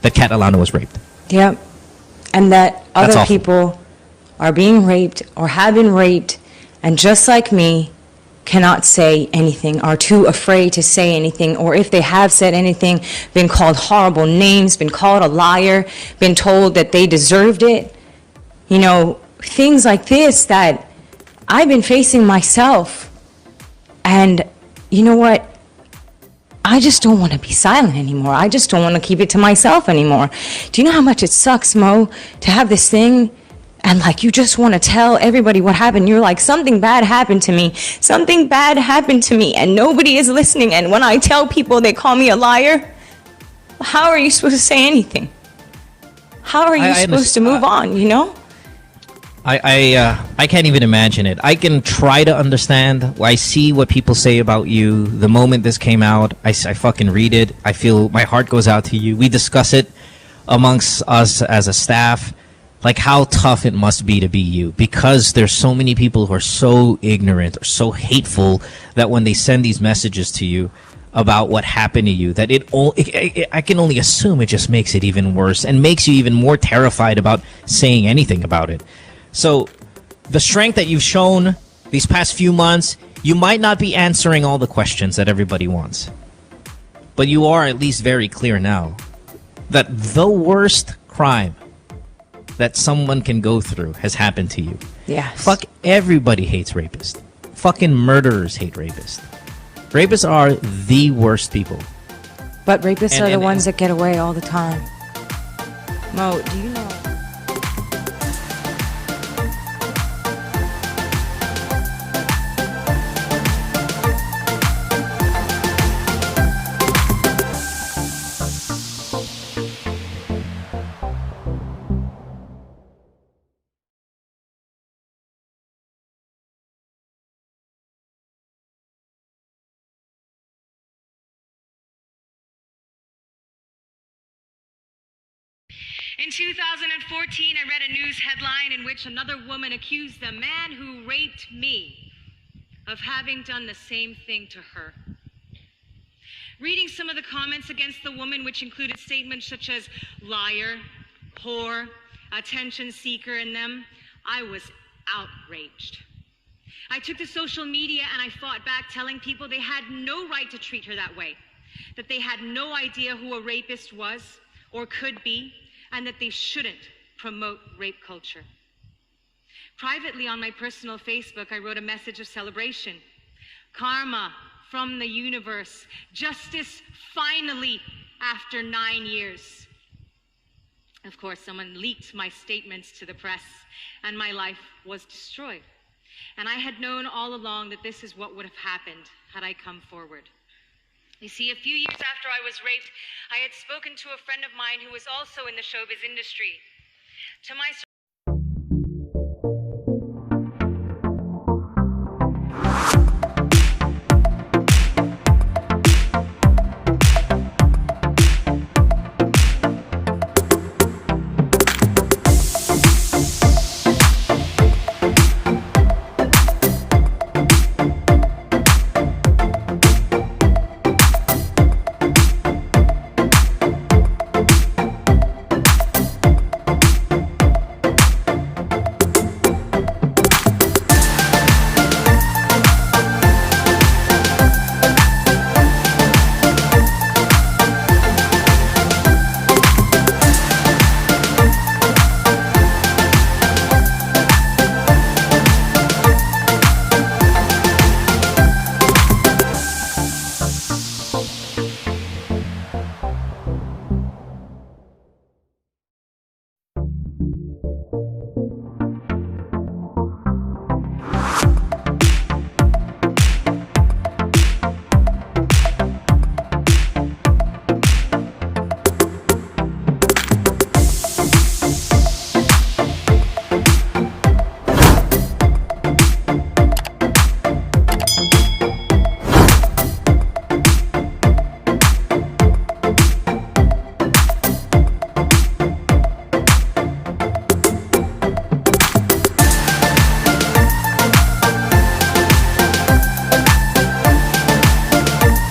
that Kat Alano was raped. Yep. And that other people are being raped or have been raped, and just like me, cannot say anything, are too afraid to say anything, or if they have said anything, been called horrible names, been called a liar, been told that they deserved it. You know, things like this that I've been facing myself. And you know what? I just don't want to be silent anymore. I just don't want to keep it to myself anymore. Do you know how much it sucks, Mo, to have this thing and like you just want to tell everybody what happened? You're like, something bad happened to me. Something bad happened to me, and nobody is listening. And when I tell people, they call me a liar. How are you supposed to say anything? How are you supposed to move on, you know? I can't even imagine it. I can try to understand. I see what people say about you. The moment this came out, I fucking read it. I feel my heart goes out to you. We discuss it amongst us as a staff, like how tough it must be to be you, because there's so many people who are so ignorant or so hateful that when they send these messages to you about what happened to you, that I can only assume it just makes it even worse and makes you even more terrified about saying anything about it. So the strength that you've shown these past few months, you might not be answering all the questions that everybody wants, but you are at least very clear now that the worst crime that someone can go through has happened to you. Yes. Fuck, everybody hates rapists. Fucking murderers hate rapists. Rapists are the worst people. But rapists are the ones that get away all the time. Mo, do you know? In 2014, I read a news headline in which another woman accused the man who raped me of having done the same thing to her. Reading some of the comments against the woman, which included statements such as liar, whore, attention seeker in them, I was outraged. I took to social media and I fought back, telling people they had no right to treat her that way, that they had no idea who a rapist was or could be, and that they shouldn't promote rape culture. Privately on my personal Facebook, I wrote a message of celebration. Karma from the universe. Justice finally after 9 years. Of course, someone leaked my statements to the press and my life was destroyed. And I had known all along that this is what would have happened had I come forward. You see, a few years after I was raped, I had spoken to a friend of mine who was also in the showbiz industry. To my